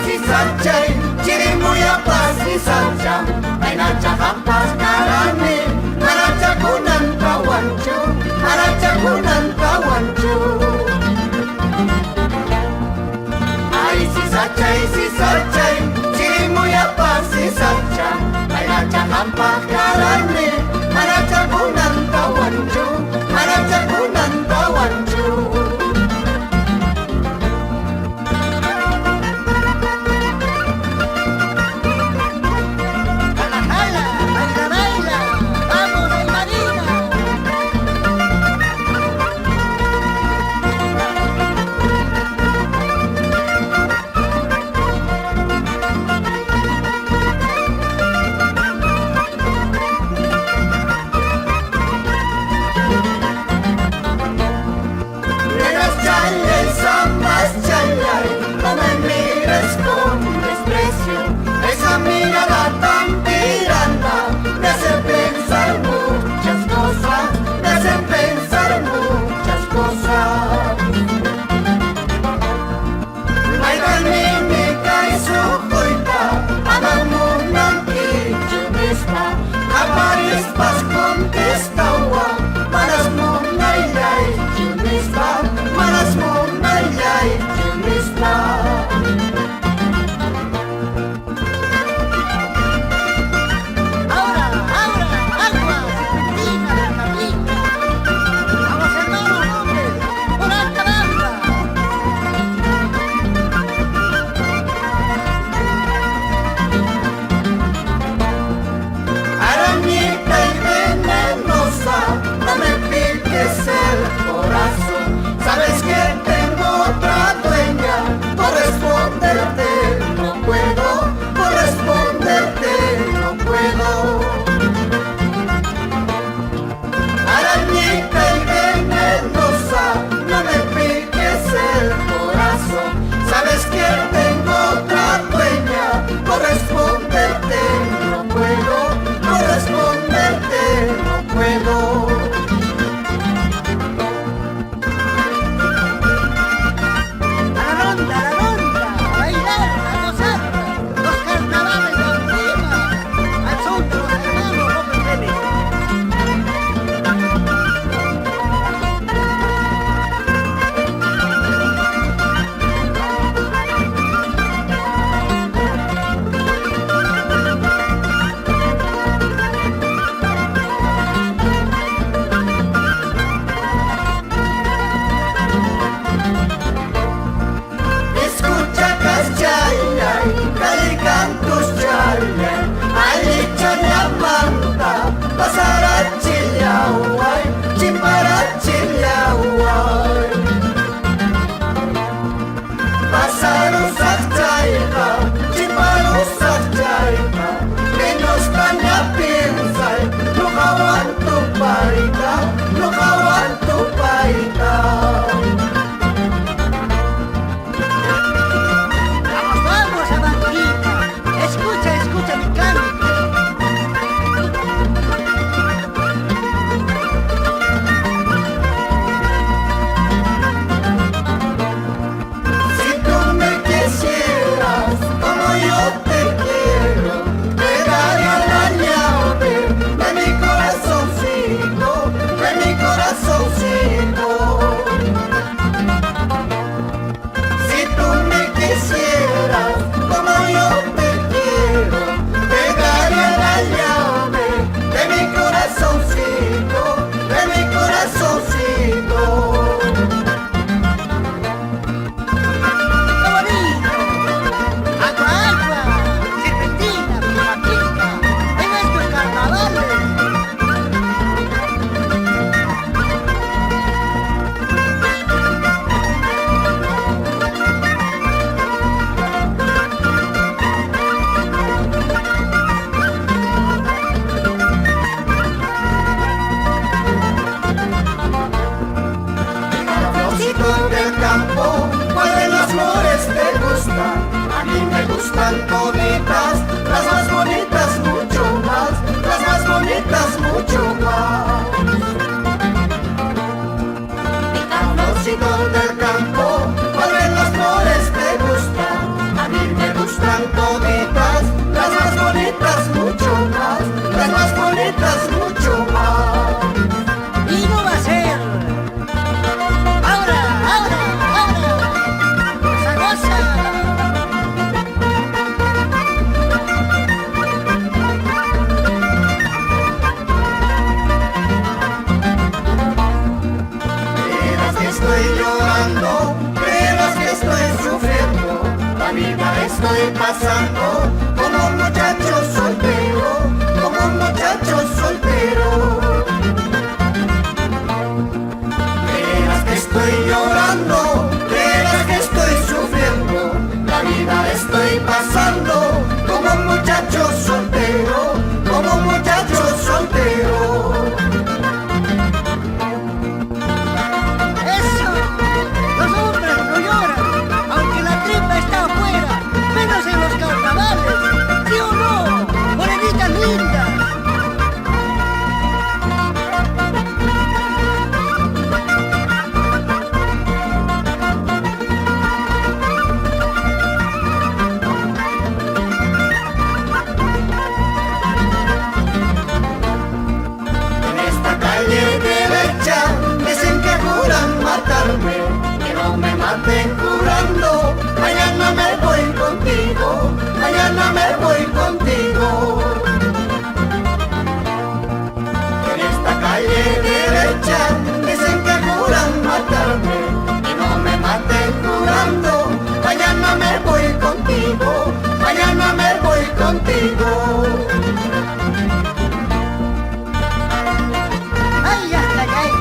sisachay, chirimuyapaq sisacham, aynachahampas karani, manachakunan kawanchu, manachakunan kawanchu. Ay sisachay, chirimuyapaq sisacham, aynachahampas karani, manachakunan kawanchu, manachakunan kawanchu. No me mires con desprecio, esa mirada tan tirana me hace pensar muchas cosas, me hace pensar muchas cosas. Maiganimika y su coita, adamunan y chumista, aparispas contestawa, manas munayay chumista, manas munayay chumista. Sabes que tengo otra dueña, corresponderte no puedo, corresponderte no puedo. Arañita y venenosa, no me piques el corazón. Sabes que tengo otra dueña, corresponderte no puedo, corresponderte no puedo. No kawan tu paita. Vamos, Amandita, escucha mi canto. Si tú me quisieras como yo te quiero, te daría la llave de mi corazoncito, de mi corazoncito. Si tú me quisieras como yo te quiero, te daría la llave de mi corazoncito, de mi corazoncito. Del campo, ¿cuál de las flores te gusta? A mí me gustan toditas, las más bonitas mucho más, las más bonitas mucho más. Florcito del campo, ¿cuál de las flores te gusta? A mí me gusta gustan toditas, las más bonitas mucho más, las más bonitas mucho más. Y no va a ser. Ahora, ahora, ahora. Goza, goza. Creerás que estoy llorando, creerás que estoy sufriendo, la vida estoy pasando como un muchacho soltero, como un muchacho soltero. Creerás que estoy llorando, creerás que estoy sufriendo, la vida estoy pasando como un muchacho soltero, como un muchacho soltero. Eso. Los hombres no lloran, aunque la tripa está afuera, menos en los carnavales. ¿Sí o no? Morenitas lindas. En esta calle derecha dicen que juran matarme, que no me maten jurando, mañana me voy contigo, mañana me voy contigo. En esta calle derecha dicen que juran matarme, que no me maten jurando, mañana me voy contigo, mañana me voy contigo. ¡Ay, hasta ahí!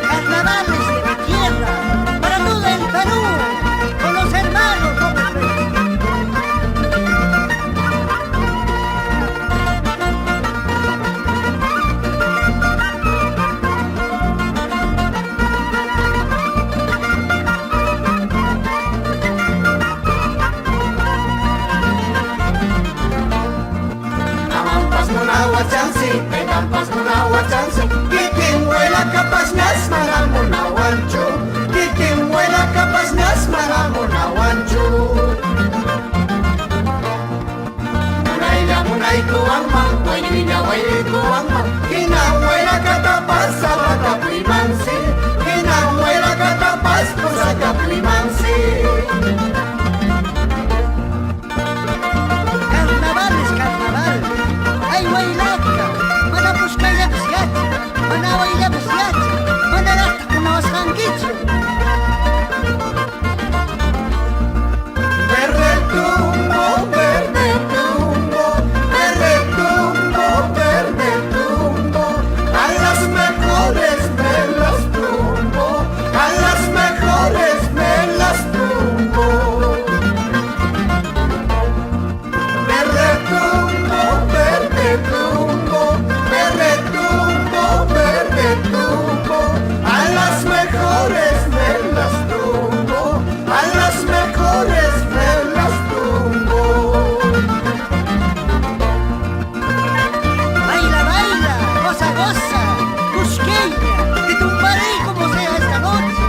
Carnavales de mi tierra, para todo el Perú, con los hermanos Gómez. Amampas munawa chansi, pedampas munawa chansi, kikin huela kapas nas maramunawancho, kikin huela kapas nas maramunawancho. Munayla munay tuangma, waylinya wayli tuangma, kina huela katapas sabaka primansi, kina huela katapas pusaka primansi. Carnaval es carnaval. Ay, huaylaca, mana buscaya besiacha, mana huayla besiacha, mana lasta con los janguichos. Verde tumbo, verde tumbo, verde tumbo, verde tumbo, a las mejores me las tumbo, a las mejores me las tumbo. Verde tumbo, verde tumbo, verde tumbo, verde tumbo, a las mejores me las tumbo, a las mejores me las tumbo. Baila, baila, goza, goza, cusqueña, te tumbaré como sea esta noche.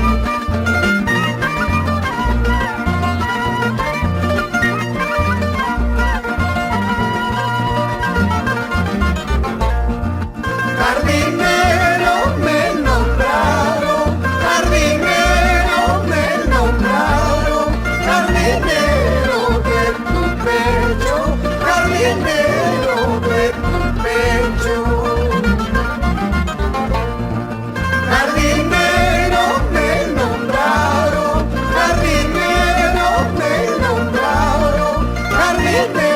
Jardinero me nombraron, jardinero me nombraron, jardinero de tu pecho, jardinero de tu pecho. Jardinero me nombraron, jardinero me nombraron, jardinero